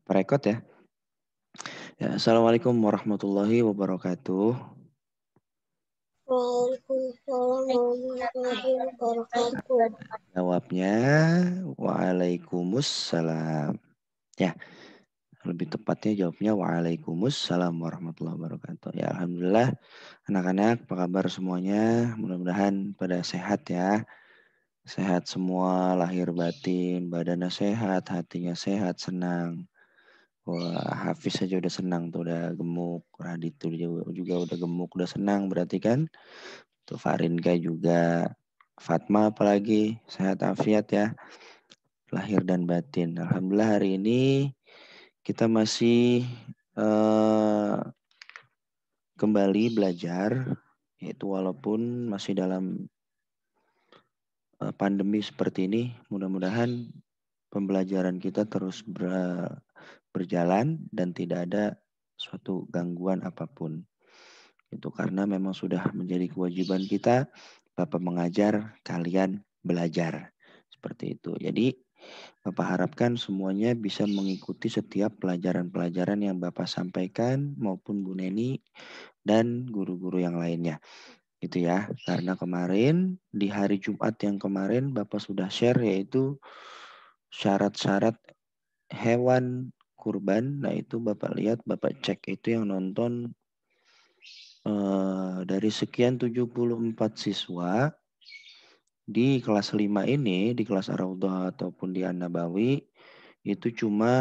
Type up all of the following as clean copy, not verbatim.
Perekod ya. Ya, Assalamualaikum warahmatullahi wabarakatuh. Waalaikumsalam warahmatullahi wabarakatuh. Jawabnya waalaikumsalam. Ya, lebih tepatnya jawabnya waalaikumsalam warahmatullahi wabarakatuh. Ya, alhamdulillah anak-anak, apa kabar semuanya? Mudah-mudahan pada sehat ya. Sehat semua, lahir batin, badannya sehat, hatinya sehat, senang. Wah, Hafiz aja udah senang tuh, udah gemuk. Radit tuh juga udah gemuk, udah senang berarti kan? Tuh Farinka juga. Fatma apalagi sehat afiat ya. Lahir dan batin. Alhamdulillah hari ini kita masih kembali belajar. Yaitu walaupun masih dalam pandemi seperti ini. Mudah-mudahan pembelajaran kita terus berjalan dan tidak ada suatu gangguan apapun. Itu karena memang sudah menjadi kewajiban kita, Bapak mengajar, kalian belajar. Seperti itu. Jadi Bapak harapkan semuanya bisa mengikuti setiap pelajaran-pelajaran yang Bapak sampaikan maupun Bu Neni dan guru-guru yang lainnya. Gitu ya. Karena kemarin di hari Jumat yang kemarin Bapak sudah share yaitu syarat-syarat hewan kurban. Nah itu Bapak lihat, Bapak cek itu yang nonton dari sekian 74 siswa di kelas 5 ini, di kelas Ar-Raudhah ataupun di An-Nabawi, itu cuma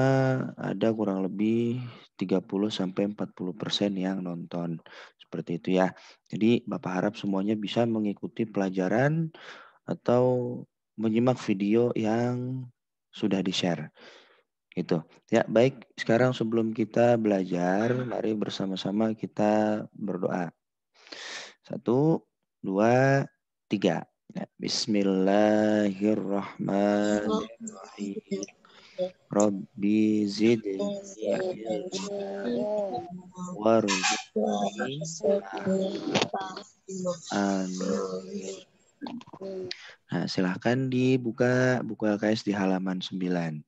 ada kurang lebih 30-40% yang nonton. Seperti itu ya. Jadi Bapak harap semuanya bisa mengikuti pelajaran atau menyimak video yang sudah di-share. Gitu. Ya, baik. Sekarang sebelum kita belajar, mari bersama-sama kita berdoa. 1, 2, 3. Ya, Bismillahirrahmanirrahim. Rabbi zidni warzuqni. Amin. Nah, silahkan dibuka buku LKS di halaman 9.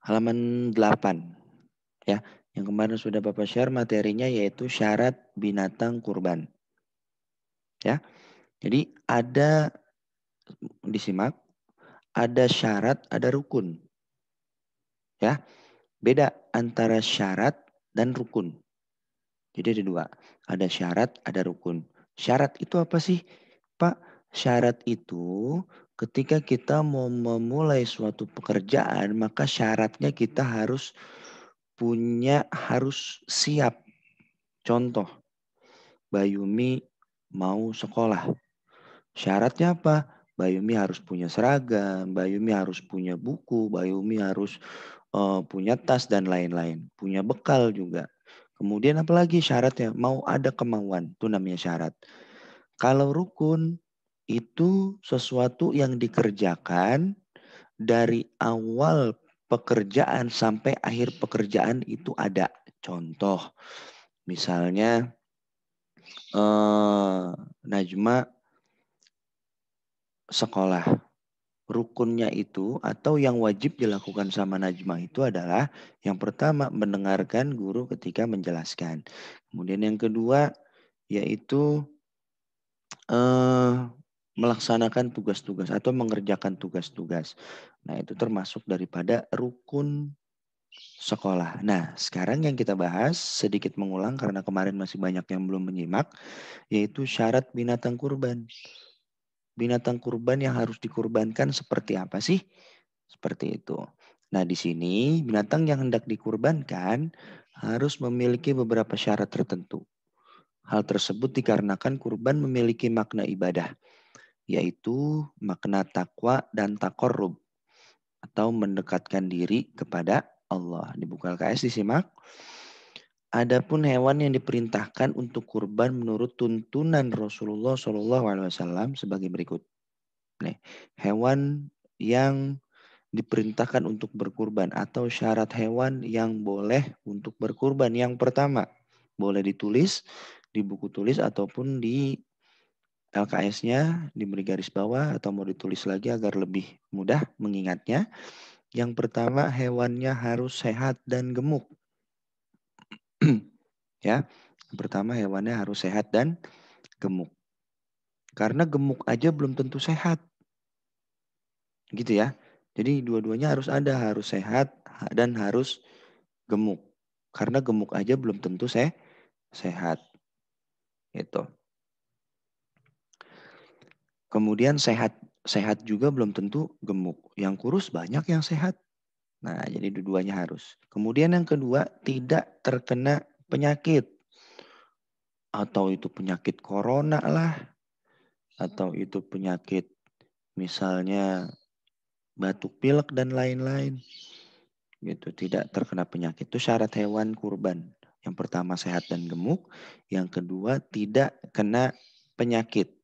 Halaman 8. Ya, yang kemarin sudah Bapak share materinya yaitu syarat binatang kurban. Ya. Jadi ada, disimak, ada syarat, ada rukun. Ya. Beda antara syarat dan rukun. Jadi ada dua. Ada syarat, ada rukun. Syarat itu apa sih, Pak? Syarat itu ketika kita mau memulai suatu pekerjaan, maka syaratnya kita harus harus siap. Contoh, Bayumi mau sekolah. Syaratnya apa? Bayumi harus punya seragam, Bayumi harus punya buku, Bayumi harus punya tas dan lain-lain. Punya bekal juga. Kemudian apalagi syaratnya? Mau ada kemauan, itu namanya syarat. Kalau rukun, itu sesuatu yang dikerjakan dari awal pekerjaan sampai akhir pekerjaan itu ada. Contoh, misalnya Najma sekolah. Rukunnya itu atau yang wajib dilakukan sama Najma itu adalah yang pertama mendengarkan guru ketika menjelaskan. Kemudian yang kedua yaitu melaksanakan tugas-tugas atau mengerjakan tugas-tugas. Nah, itu termasuk daripada rukun sekolah. Nah, sekarang yang kita bahas sedikit mengulang karena kemarin masih banyak yang belum menyimak, yaitu syarat binatang kurban. Binatang kurban yang harus dikurbankan seperti apa sih? Seperti itu. Nah, di sini binatang yang hendak dikurbankan harus memiliki beberapa syarat tertentu. Hal tersebut dikarenakan kurban memiliki makna ibadah, yaitu makna takwa dan takorrub atau mendekatkan diri kepada Allah. Di buku LKS disimak. Adapun hewan yang diperintahkan untuk kurban menurut tuntunan Rasulullah SAW sebagai berikut. Nih, hewan yang diperintahkan untuk berkurban atau syarat hewan yang boleh untuk berkurban. Yang pertama, boleh ditulis di buku tulis ataupun di LKS-nya diberi garis bawah atau mau ditulis lagi agar lebih mudah mengingatnya. Yang pertama, hewannya harus sehat dan gemuk. Ya, yang pertama hewannya harus sehat dan gemuk. Karena gemuk aja belum tentu sehat. Gitu ya. Jadi dua-duanya harus ada, harus sehat dan harus gemuk. Karena gemuk aja belum tentu sehat. Gitu. Kemudian sehat juga belum tentu gemuk. Yang kurus banyak yang sehat. Nah, jadi dua-duanya harus. Kemudian yang kedua, tidak terkena penyakit. Atau itu penyakit corona lah. Atau itu penyakit misalnya batuk pilek dan lain-lain. Gitu, tidak terkena penyakit. Itu syarat hewan kurban. Yang pertama sehat dan gemuk. Yang kedua tidak kena penyakit.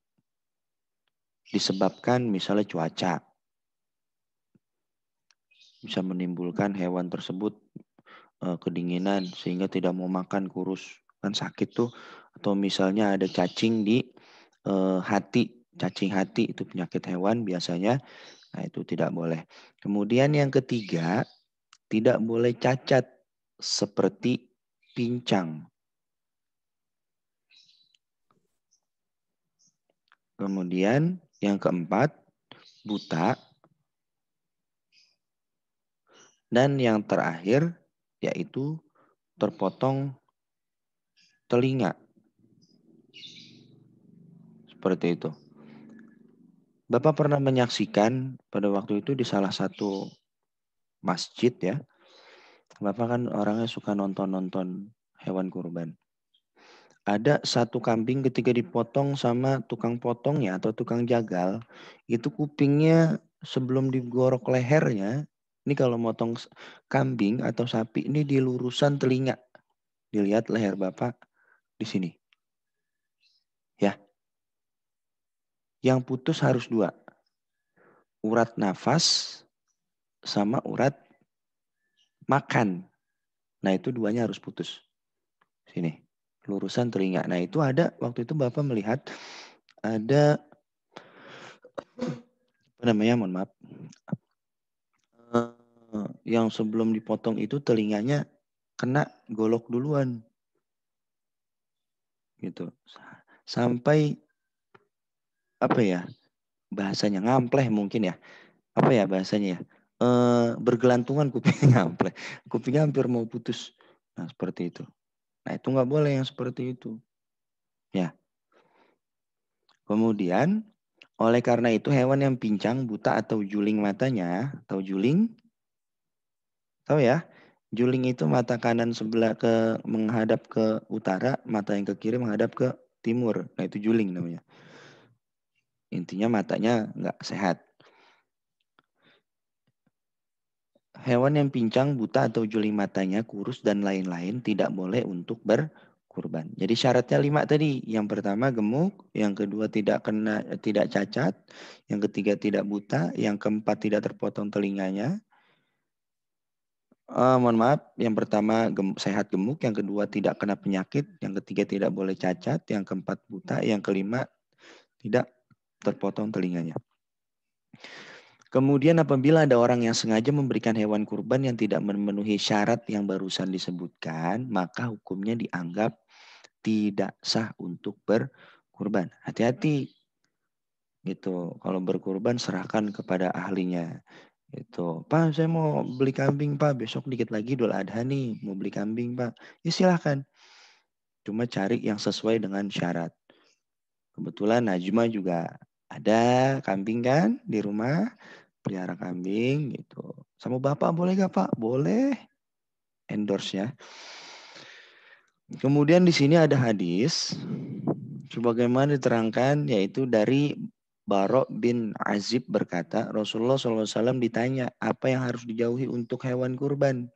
Disebabkan misalnya cuaca. Bisa menimbulkan hewan tersebut kedinginan sehingga tidak mau makan, kurus, kan sakit tuh. Atau misalnya ada cacing di hati, cacing hati itu penyakit hewan biasanya. Nah, itu tidak boleh. Kemudian yang ketiga, tidak boleh cacat seperti pincang. Kemudian yang keempat, buta. Dan yang terakhir yaitu terpotong telinga. Seperti itu. Bapak pernah menyaksikan pada waktu itu di salah satu masjid ya. Bapak kan orangnya suka nonton-nonton hewan kurban. Ada satu kambing ketika dipotong sama tukang potongnya atau tukang jagal, itu kupingnya sebelum digorok lehernya, ini kalau motong kambing atau sapi ini di lurusan telinga. Dilihat leher Bapak di sini. Ya. Yang putus harus dua. Urat nafas sama urat makan. Nah, itu duanya harus putus. Sini. Lurusan telinga. Nah, itu ada waktu itu Bapak melihat ada apa namanya, mohon maaf. Yang sebelum dipotong itu telinganya kena golok duluan. Gitu. Sampai apa ya? Bahasanya ngampleh mungkin ya. Apa ya bahasanya ya? Bergelantungan kupingnya ngampleh. Kupingnya hampir mau putus. Nah, seperti itu. Nah, itu nggak boleh yang seperti itu. Ya. Kemudian, oleh karena itu hewan yang pincang, buta atau juling matanya, tahu juling? Tahu ya? Juling itu mata kanan sebelah menghadap ke utara, mata yang ke kiri menghadap ke timur. Nah, itu juling namanya. Intinya matanya nggak sehat. Hewan yang pincang, buta atau juling matanya, kurus dan lain-lain tidak boleh untuk berkurban. Jadi syaratnya 5 tadi. Yang pertama gemuk, yang kedua tidak cacat, yang ketiga tidak buta, yang keempat tidak terpotong telinganya. Mohon maaf, yang pertama sehat gemuk, yang kedua tidak kena penyakit, yang ketiga tidak boleh cacat, yang keempat buta, yang kelima tidak terpotong telinganya. Kemudian apabila ada orang yang sengaja memberikan hewan kurban yang tidak memenuhi syarat yang barusan disebutkan, maka hukumnya dianggap tidak sah untuk berkurban. Hati-hati gitu. Kalau berkurban serahkan kepada ahlinya. Itu, Pak, saya mau beli kambing, Pak. Besok dikit lagi Idul Adha nih, mau beli kambing, Pak. Ya silahkan. Cuma cari yang sesuai dengan syarat. Kebetulan Najma juga ada kambing kan di rumah. Pelihara kambing gitu. Sama Bapak boleh gak Pak? Boleh. Endorse ya. Kemudian di sini ada hadis. Sebagaimana diterangkan yaitu dari Barok bin Azib berkata, Rasulullah SAW ditanya apa yang harus dijauhi untuk hewan kurban.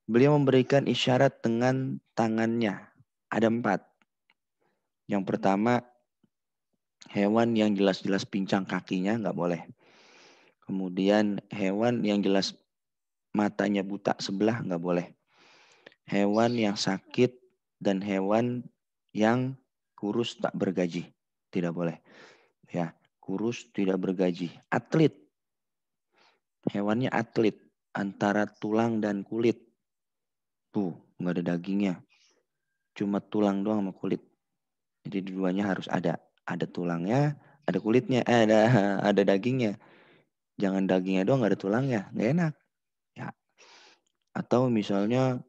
Beliau memberikan isyarat dengan tangannya. Ada 4. Yang pertama, hewan yang jelas-jelas pincang kakinya nggak boleh. Kemudian hewan yang jelas matanya buta sebelah nggak boleh. Hewan yang sakit dan hewan yang kurus tak bergaji. tidak boleh. Ya, kurus, tidak bergaji. Atlet, hewannya atlet, antara tulang dan kulit. Tuh, nggak ada dagingnya. Cuma tulang doang sama kulit. Jadi duanya harus ada. Ada tulangnya, ada kulitnya, ada dagingnya. Jangan dagingnya doang, nggak ada tulangnya. Nggak enak. Ya. Atau misalnya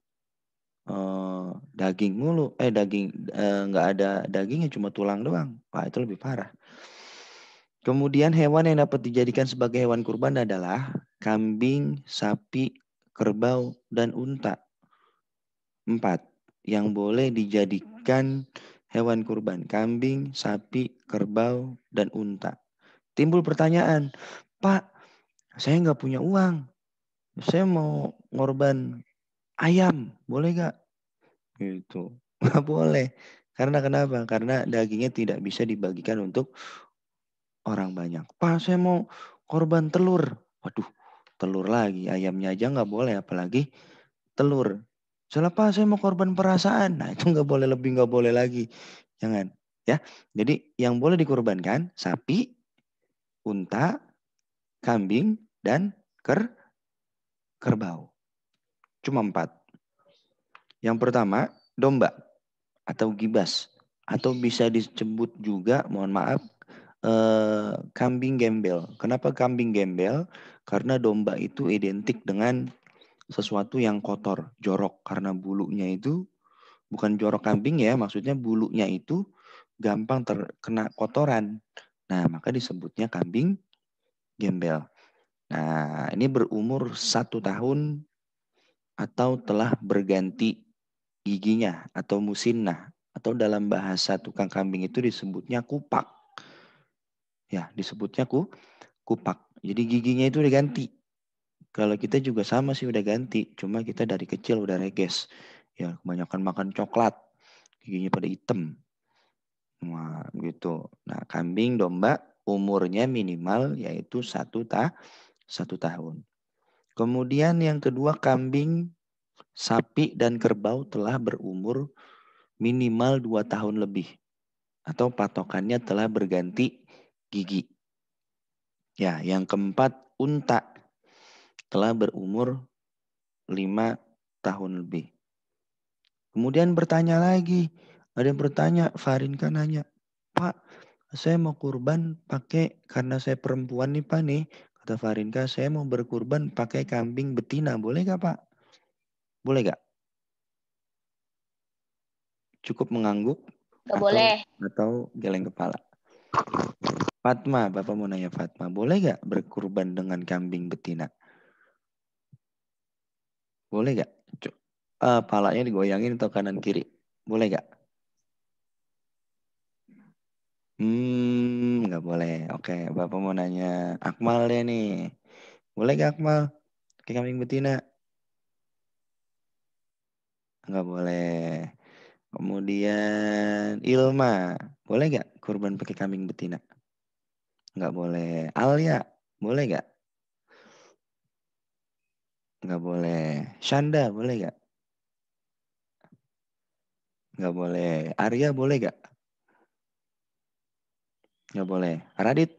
daging mulu, nggak ada dagingnya, cuma tulang doang. Wah, itu lebih parah. Kemudian hewan yang dapat dijadikan sebagai hewan kurban adalah kambing, sapi, kerbau, dan unta. 4. Yang boleh dijadikan hewan kurban. Kambing, sapi, kerbau, dan unta. Timbul pertanyaan, Pak, saya nggak punya uang. Saya mau ngorban ayam, boleh nggak? Gitu. Nggak boleh. Karena kenapa? Karena dagingnya tidak bisa dibagikan untuk orang banyak. Pak, saya mau korban telur. Waduh, telur lagi. Ayamnya aja nggak boleh, apalagi telur. Salah Pak, saya mau korban perasaan. Nah, itu nggak boleh lebih, nggak boleh lagi. Jangan. Ya, jadi yang boleh dikorbankan sapi, unta, kambing, dan kerbau. Cuma 4. Yang pertama, domba atau gibas. Atau bisa disebut juga, mohon maaf, kambing gembel. Kenapa kambing gembel? Karena domba itu identik dengan sesuatu yang kotor, jorok. Karena bulunya itu, bukan jorok kambing ya, maksudnya bulunya itu gampang terkena kotoran. Nah, maka disebutnya kambing gembel. Nah, ini berumur 1 tahun atau telah berganti giginya atau musinnah. Atau dalam bahasa tukang kambing itu disebutnya kupak. Ya, disebutnya kupak. Jadi giginya itu udah ganti. Kalau kita juga sama sih udah ganti. Cuma kita dari kecil udah reges. Ya, kebanyakan makan coklat. Giginya pada hitam. Wah, gitu. Nah, kambing, domba umurnya minimal yaitu 1 tahun. Kemudian yang kedua, kambing, sapi, dan kerbau telah berumur minimal 2 tahun lebih. Atau patokannya telah berganti gigi. Ya, yang keempat, unta telah berumur 5 tahun lebih. Kemudian bertanya lagi. Ada yang bertanya, Farinka nanya, Pak, saya mau kurban pakai, karena saya perempuan nih Pak nih. Kata Farinka, saya mau berkurban pakai kambing betina. Boleh gak Pak? Boleh gak? Cukup mengangguk? Gak boleh. Atau geleng kepala? Fatma, Bapak mau nanya Fatma. Boleh gak berkurban dengan kambing betina? Boleh gak? Palanya digoyangin atau kanan kiri? Boleh gak? Nggak boleh. Oke, Bapak mau nanya Akmal deh nih. Boleh gak Akmal? Kayak kambing betina? Nggak boleh. Kemudian Ilma. Boleh gak kurban pakai kambing betina? Nggak boleh. Alia. Boleh gak? Nggak boleh. Shanda. Boleh gak? Nggak boleh. Arya boleh gak? Nggak boleh. Radit.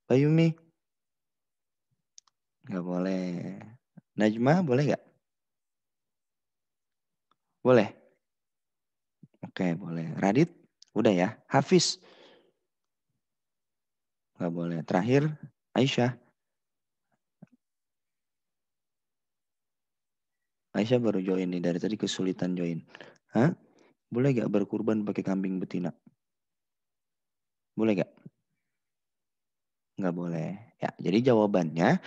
Bayumi. Nggak boleh. Najma boleh gak? Boleh. Oke, boleh. Radit, udah ya. Hafiz, nggak boleh. Terakhir, Aisyah. Aisyah baru join nih, dari tadi kesulitan join. Hah? Boleh gak berkurban pakai kambing betina? Boleh gak? Nggak boleh. Ya, jadi jawabannya,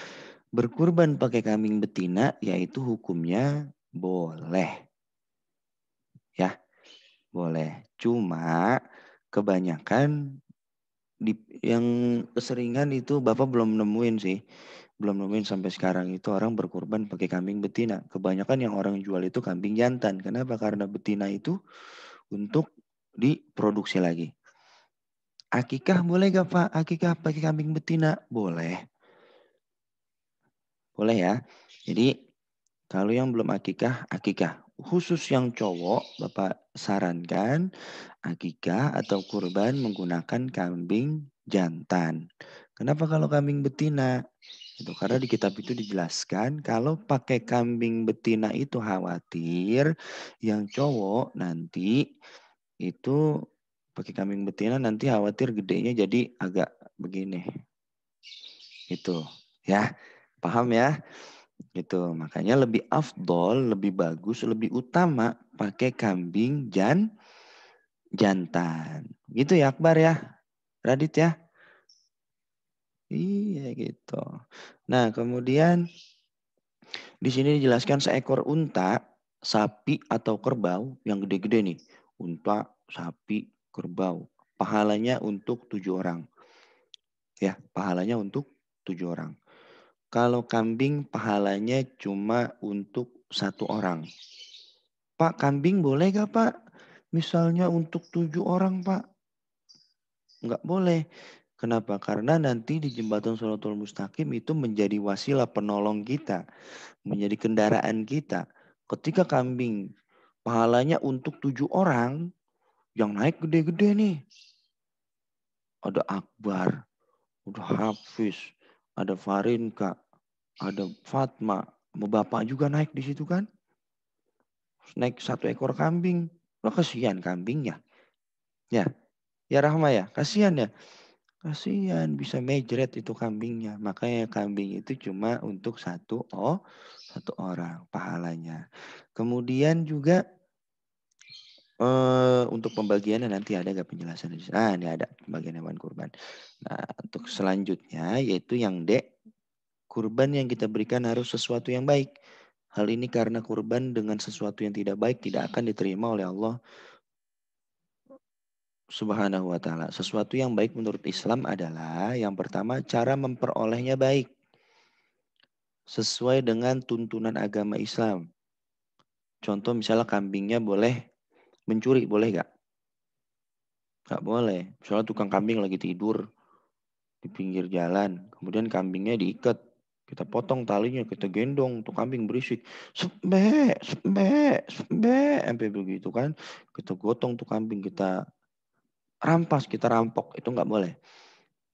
berkurban pakai kambing betina yaitu hukumnya boleh. Ya, boleh. Cuma kebanyakan yang keseringan itu Bapak belum nemuin sih. Belum nemuin sampai sekarang itu orang berkurban pakai kambing betina. Kebanyakan yang orang jual itu kambing jantan. Kenapa? Karena betina itu untuk diproduksi lagi. Akikah boleh gak Pak? Akikah pakai kambing betina? Boleh. Boleh ya. Jadi kalau yang belum akikah, akikah. khusus yang cowok, Bapak sarankan akikah atau kurban menggunakan kambing jantan. Kenapa kalau kambing betina? Itu karena di kitab itu dijelaskan kalau pakai kambing betina itu khawatir yang cowok nanti itu pakai kambing betina nanti khawatir gedenya jadi agak begini. Itu ya. Paham ya? Itu makanya lebih afdol, lebih bagus, lebih utama pakai kambing jantan. Gitu ya Akbar ya. Radit ya. Iya gitu. Nah, kemudian di sini dijelaskan seekor unta, sapi atau kerbau yang gede-gede nih. Unta, sapi, kerbau. Pahalanya untuk 7 orang. Ya, pahalanya untuk 7 orang. Kalau kambing pahalanya cuma untuk 1 orang. Pak, kambing boleh gak Pak? Misalnya untuk 7 orang Pak. Nggak boleh. Kenapa? Karena nanti di jembatan Shirathul Mustaqim itu menjadi wasilah penolong kita. Menjadi kendaraan kita. Ketika kambing pahalanya untuk 7 orang. Yang naik gede-gede nih. Ada Akbar. Ada Hafiz. Ada Farinka. Ada Fatma. Bapak juga naik di situ kan. Naik 1 ekor kambing. Lo kasihan kambingnya. Ya. Ya Rahma ya. Kasihan ya. Kasihan bisa mejret itu kambingnya. Makanya kambing itu cuma untuk satu orang pahalanya. Kemudian juga untuk pembagiannya nanti ada gak penjelasan di sini? Ah, ini ada pembagian hewan kurban. Nah, untuk selanjutnya yaitu yang D, kurban yang kita berikan harus sesuatu yang baik. Hal ini karena kurban dengan sesuatu yang tidak baik tidak akan diterima oleh Allah Subhanahu wa taala. Sesuatu yang baik menurut Islam adalah yang pertama cara memperolehnya baik sesuai dengan tuntunan agama Islam. Contoh misalnya kambingnya boleh mencuri, boleh gak? Gak boleh. Misalnya tukang kambing lagi tidur di pinggir jalan, kemudian kambingnya diikat. Kita potong talinya, kita gendong, tuh kambing berisik. Sembe, sembe, sembe. Sampai begitu kan. Kita gotong tuh kambing, kita rampas, kita rampok. Itu nggak boleh.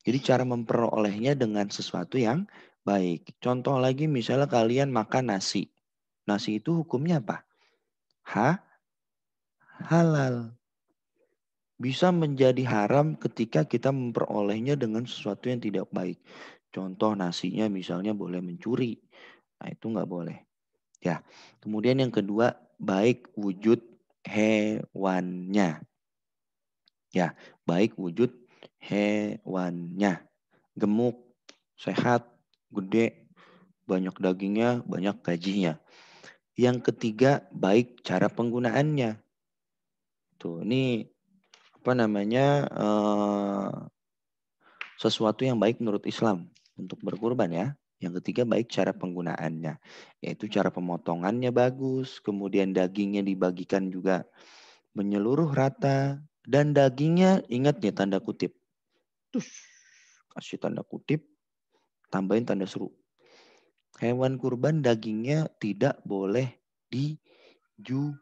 Jadi cara memperolehnya dengan sesuatu yang baik. Contoh lagi misalnya kalian makan nasi. Nasi itu hukumnya apa? Halal. Bisa menjadi haram ketika kita memperolehnya dengan sesuatu yang tidak baik. Contoh nasinya misalnya boleh mencuri. Nah itu nggak boleh. Ya. Kemudian yang kedua, baik wujud hewannya. Ya, baik wujud hewannya. Gemuk, sehat, gede, banyak dagingnya, banyak gajinya. Yang ketiga, baik cara penggunaannya. Tuh, ini apa namanya sesuatu yang baik menurut Islam untuk berkurban ya. Yang ketiga baik cara penggunaannya, yaitu cara pemotongannya bagus, kemudian dagingnya dibagikan juga menyeluruh rata, dan dagingnya ingat nih tanda kutip. Terus kasih tanda kutip, tambahin tanda seru. Hewan kurban dagingnya tidak boleh dijual.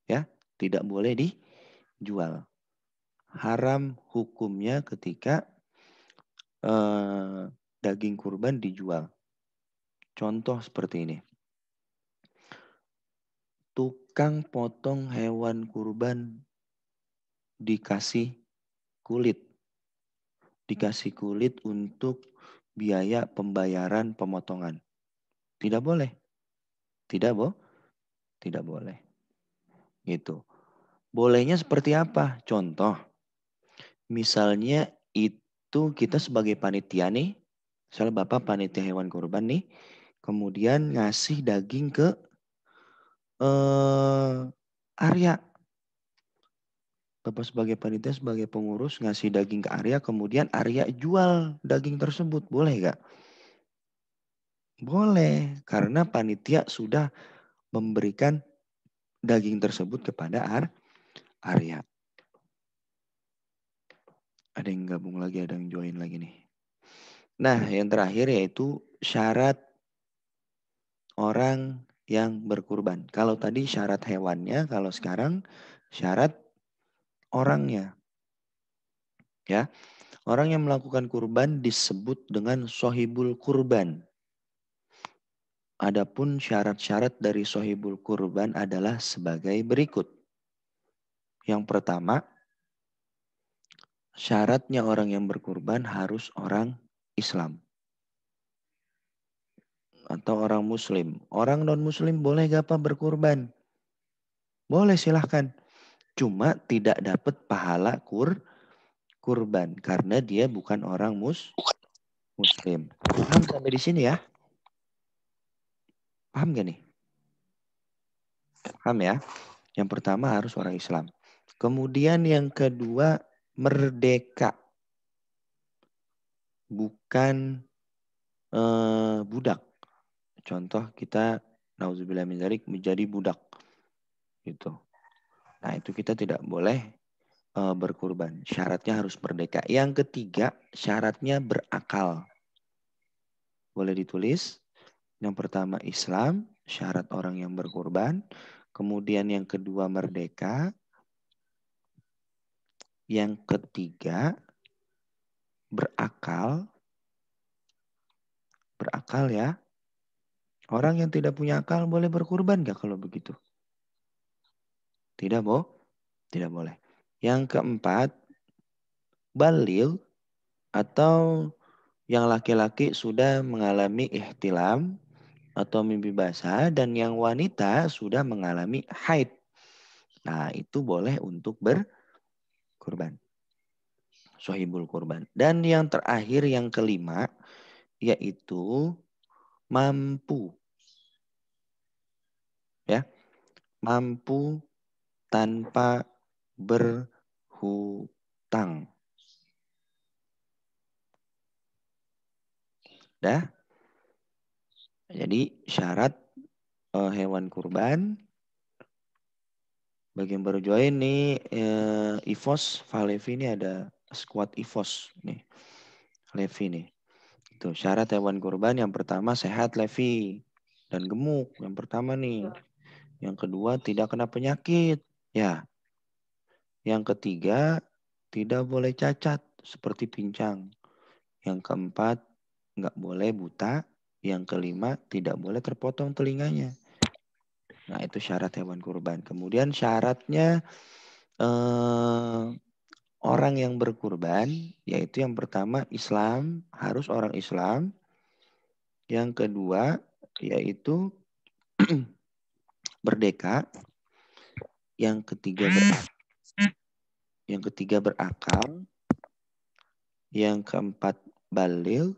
Ya, tidak boleh dijual. Haram hukumnya ketika daging kurban dijual. Contoh seperti ini. Tukang potong hewan kurban dikasih kulit. Dikasih kulit untuk biaya pembayaran pemotongan. Tidak boleh. Tidak boleh. Gitu. Bolehnya seperti apa? Contoh. Misalnya itu kita sebagai panitia nih. Misalnya Bapak panitia hewan kurban nih. Kemudian ngasih daging ke Arya. Bapak sebagai panitia, sebagai pengurus ngasih daging ke Arya, kemudian Arya jual daging tersebut. Boleh gak? Boleh, karena panitia sudah memberikan daging tersebut kepada Arya. Ada yang gabung lagi, ada yang join lagi nih. Nah, yang terakhir yaitu syarat orang yang berkurban. Kalau tadi syarat hewannya, kalau sekarang syarat orangnya. Ya, orang yang melakukan kurban disebut dengan sohibul kurban. Adapun syarat-syarat dari sohibul kurban adalah sebagai berikut. Yang pertama, syaratnya orang yang berkurban harus orang Islam atau orang Muslim. Orang non-Muslim boleh gak Pak berkurban? Boleh silahkan. Cuma tidak dapat pahala kurban karena dia bukan orang Muslim. Paham sampai di sini ya? Paham gak nih? Paham ya? Yang pertama harus orang Islam. Kemudian yang kedua merdeka. Bukan budak. Contoh kita nauzubillah min dzalik menjadi budak. Gitu. Nah, itu kita tidak boleh berkurban. Syaratnya harus merdeka. Yang ketiga, syaratnya berakal. Boleh ditulis. Yang pertama Islam, syarat orang yang berkurban. Kemudian yang kedua merdeka. Yang ketiga berakal. Berakal ya. Orang yang tidak punya akal boleh berkurban gak kalau begitu? Tidak, tidak boleh. Yang keempat, balil atau yang laki-laki sudah mengalami ihtilam atau mimpi basah dan yang wanita sudah mengalami haid. Nah, itu boleh untuk berkurban. Sohibul kurban. Dan yang terakhir, yang kelima, yaitu mampu. Ya, mampu tanpa berhutang. Dah. Jadi syarat hewan kurban bagi yang baru join nih EVOS Valevi ini ada squad EVOS nih. Levi nih. Tuh syarat hewan kurban yang pertama sehat Levi dan gemuk. Yang pertama nih. Yang kedua tidak kena penyakit. Ya. Yang ketiga tidak boleh cacat seperti pincang. Yang keempat nggak boleh buta. Yang kelima tidak boleh terpotong telinganya. Nah, itu syarat hewan kurban. Kemudian syaratnya orang yang berkurban, yaitu yang pertama Islam, harus orang Islam. Yang kedua, yaitu merdeka. Yang ketiga berakal. Yang keempat balil.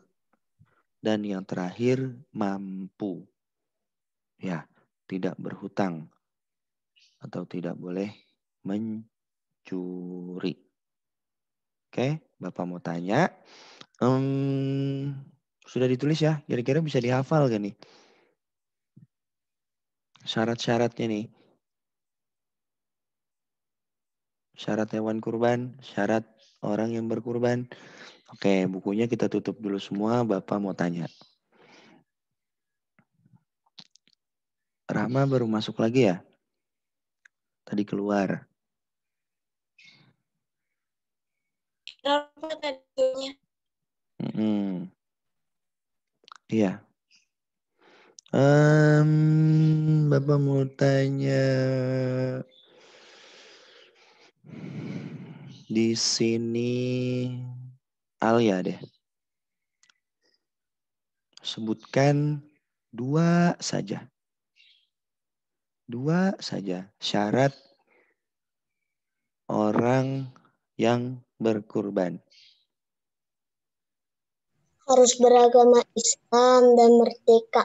Dan yang terakhir mampu. Ya, tidak berhutang. Atau tidak boleh mencuri. Oke, Bapak mau tanya. Sudah ditulis ya? Kira-kira bisa dihafal gak nih? Syarat-syaratnya nih. Syarat hewan kurban, syarat orang yang berkurban. Oke, bukunya kita tutup dulu semua. Bapak mau tanya. Rahma baru masuk lagi ya? Tadi keluar. Apa tadinya? Iya. Bapak mau tanya. Di sini Alia deh. Sebutkan dua saja. Dua saja syarat orang yang berkurban. Harus beragama Islam dan merdeka.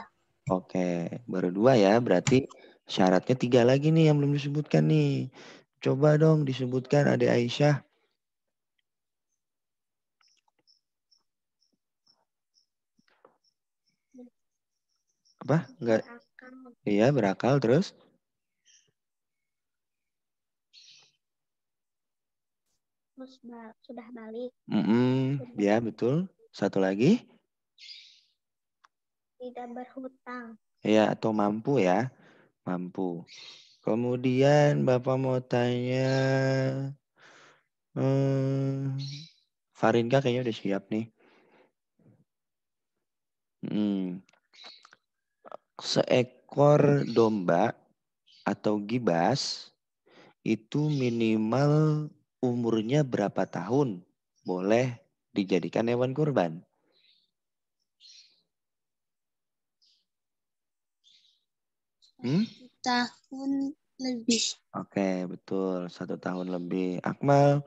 Oke, baru dua ya. Berarti syaratnya tiga lagi nih yang belum disebutkan nih. Coba dong disebutkan Ade Aisyah. Apa? Enggak. Berakal. Iya, berakal terus. Terus sudah balik. Ya, betul. Satu lagi. Tidak berhutang. Ya, atau mampu ya. Mampu. Kemudian Bapak mau tanya, Farinka kayaknya udah siap nih. Seekor domba atau gibas itu minimal umurnya berapa tahun boleh dijadikan hewan kurban? Tahun lebih. Oke, betul. 1 tahun lebih. Akmal.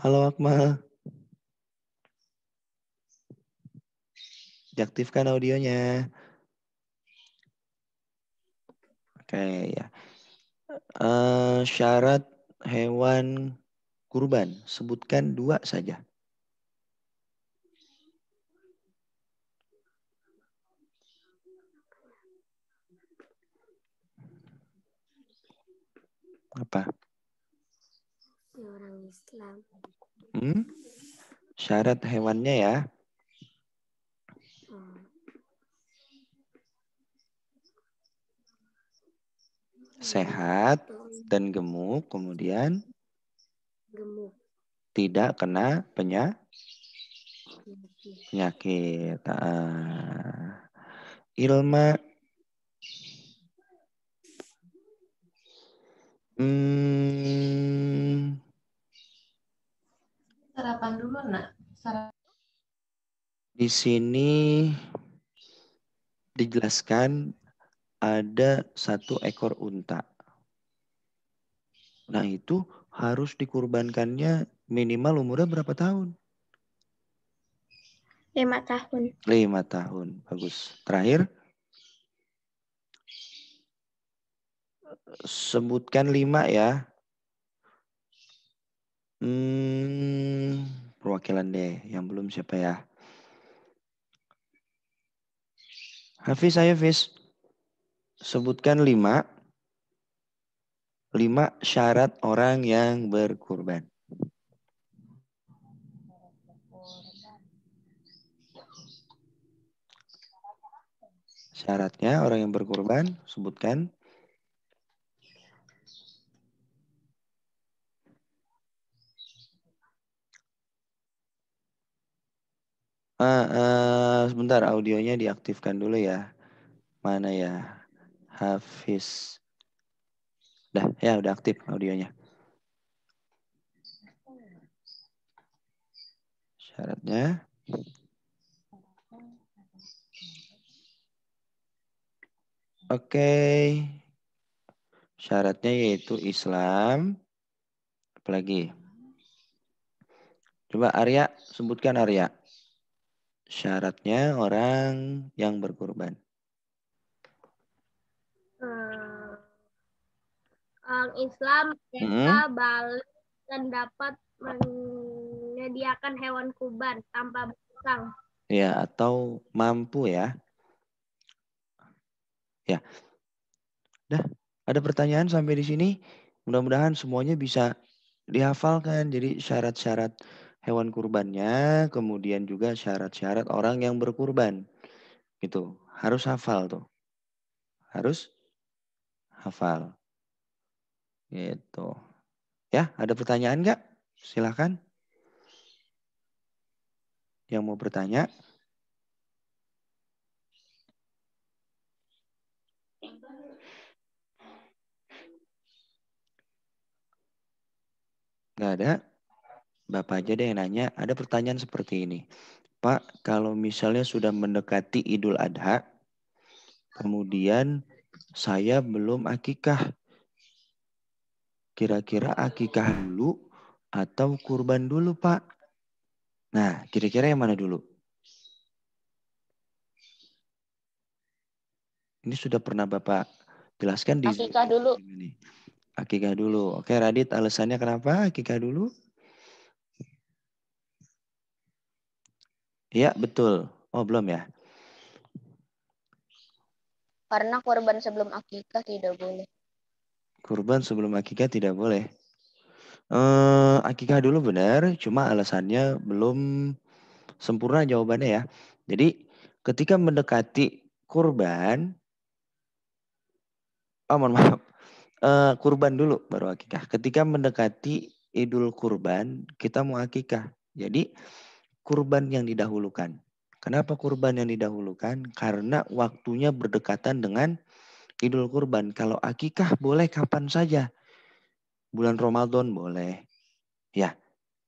Halo Akmal. Diaktifkan audionya. Oke, ya. Syarat hewan kurban. Sebutkan 2 saja. Apa? Orang Islam. Syarat hewannya ya. Sehat dan gemuk, kemudian Gemuk. tidak kena penyakit. Ilma. Sarapan dulu, nak. Di sini dijelaskan ada 1 ekor unta. Nah itu harus dikurbankannya minimal umurnya berapa tahun? 5 tahun. 5 tahun. Bagus. Terakhir. Sebutkan 5 ya. Perwakilan deh. Yang belum siapa ya? Hafiz, ayo Hafiz. Sebutkan 5 syarat orang yang berkurban. Syaratnya orang yang berkurban, sebutkan. Sebentar, audionya diaktifkan dulu ya. Mana ya? Hafiz. Udah aktif audionya. Syaratnya. Oke. Syaratnya yaitu Islam. Apalagi? Coba Arya, sebutkan Arya. Syaratnya orang yang berkurban. Orang Islam desa balik dan dapat menyediakan hewan kurban tanpa berhutang. Ya, atau mampu ya. Ya. Dah, ada pertanyaan sampai di sini? Mudah-mudahan semuanya bisa dihafalkan. Jadi syarat-syarat hewan kurbannya, kemudian juga syarat-syarat orang yang berkurban. Gitu. Harus hafal tuh. Harus hafal. Gitu. Ya, ada pertanyaan nggak? Silahkan. Yang mau bertanya? Nggak ada? Bapak aja deh yang nanya. Ada pertanyaan seperti ini. Pak, kalau misalnya sudah mendekati Idul Adha, kemudian saya belum akikah. Kira-kira akikah dulu atau kurban dulu, Pak? Nah, kira-kira yang mana dulu? Ini sudah pernah Bapak jelaskan di Akikah dulu. ini. Akikah dulu. Oke, Radit, alasannya kenapa akikah dulu? Iya, betul. Oh, belum ya? Karena korban sebelum akikah tidak boleh. Kurban sebelum akikah tidak boleh. Akikah dulu benar, cuma alasannya belum sempurna jawabannya ya. Jadi ketika mendekati kurban, mohon maaf, kurban dulu baru akikah. Ketika mendekati Idul Kurban, kita mau akikah. Jadi kurban yang didahulukan. Kenapa kurban yang didahulukan? Karena waktunya berdekatan dengan Idul Kurban. Kalau akikah boleh kapan saja. Bulan Ramadan boleh. Ya,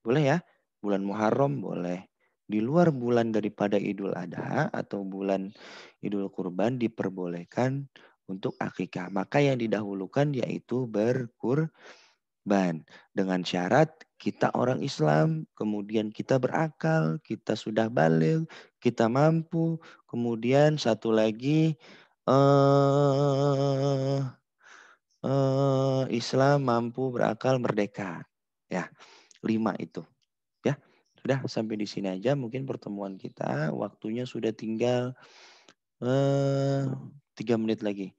boleh ya. Bulan Muharram boleh. Di luar bulan daripada Idul Adha atau bulan Idul Kurban diperbolehkan untuk akikah. Maka yang didahulukan yaitu berkurban. Dengan syarat kita orang Islam, kemudian kita berakal, kita sudah balik, kita mampu. Kemudian satu lagi Islam mampu berakal merdeka. Ya, 5 itu. Ya, sudah sampai di sini aja mungkin pertemuan kita. Waktunya sudah tinggal 3 menit lagi.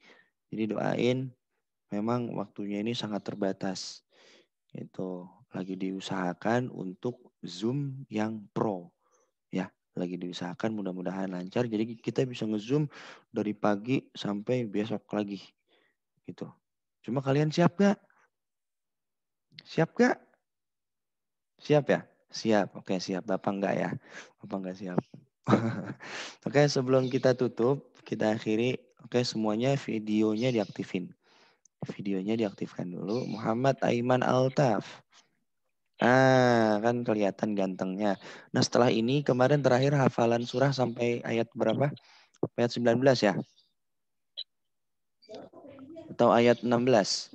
Jadi doain, memang waktunya ini sangat terbatas. Itu lagi diusahakan untuk Zoom yang pro. Ya, lagi diusahakan, mudah-mudahan lancar. Jadi kita bisa nge-Zoom dari pagi sampai besok lagi. Gitu. Cuma kalian siap gak? Siap gak? Siap ya? Siap. Oke, siap. Bapak enggak ya? Bapak enggak siap. Oke, sebelum kita tutup, kita akhiri. Oke, semuanya videonya diaktifin. Videonya diaktifkan dulu. Muhammad Aiman Altaf. Kan kelihatan gantengnya. Nah, setelah ini kemarin terakhir hafalan surah sampai ayat berapa? Ayat 19 ya? Atau ayat 16?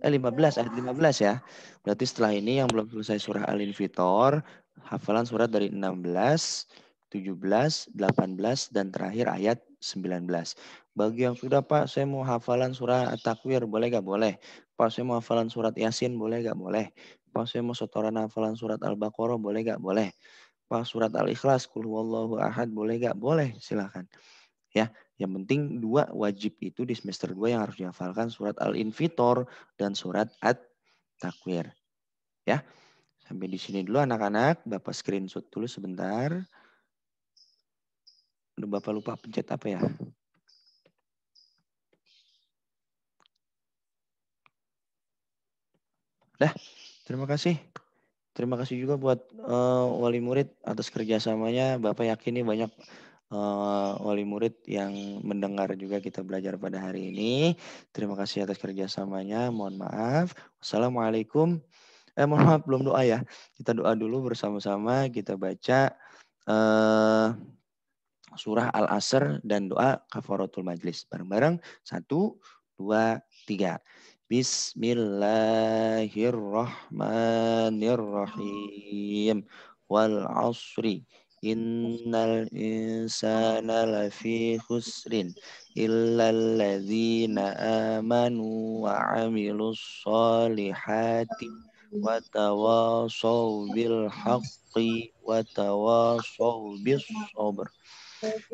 15, ayat 15 ya. Berarti setelah ini yang belum selesai surah Al-Infitor, hafalan surat dari 16, 17, 18, dan terakhir ayat 19. Bagi yang sudah, Pak, saya mau hafalan surah At-Takwir, boleh gak? Boleh. Pak, saya mau hafalan surat Yasin, boleh gak? Boleh. Pak, saya mau setoran hafalan surat Al-Baqarah, boleh gak? Boleh. Pak, surat Al-Ikhlas, Qul huwallahu ahad, boleh gak? Boleh, silahkan. Ya, yang penting 2 wajib itu di semester 2 yang harus dihafalkan, surat Al-Infitor dan surat At-Takwir. Ya, sampai di sini dulu anak-anak. Bapak screenshot dulu sebentar. Udah Bapak lupa pencet apa ya? Dah, terima kasih. Terima kasih juga buat wali murid atas kerjasamanya. Bapak yakin nih banyak wali murid yang mendengar juga kita belajar pada hari ini. Terima kasih atas kerjasamanya. Mohon maaf. Wassalamualaikum. Mohon maaf belum doa ya. Kita doa dulu bersama-sama. Kita baca surah Al-Asr dan doa kafaratul majlis. Bareng-bareng. 1, 2, 3. Bismillahirrahmanirrahim. Wal asri. Innal insana lafi khusrin. Illal ladzina amanu wa amilus solihati. Wa tawasaw bil haqqi. Wa tawasaw bis sabr.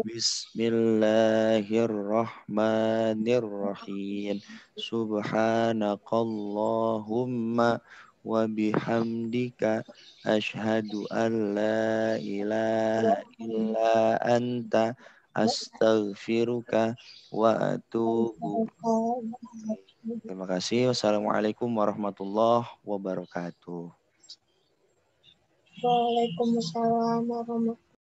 Bismillahirrahmanirrahim. Subhanakallahumma wa bihamdika asyhadu an la ilaha illa anta astaghfiruka wa atubu. Terima kasih. Wassalamualaikum warahmatullahi wabarakatuh. Waalaikumsalam warahmatullahi wabarakatuh.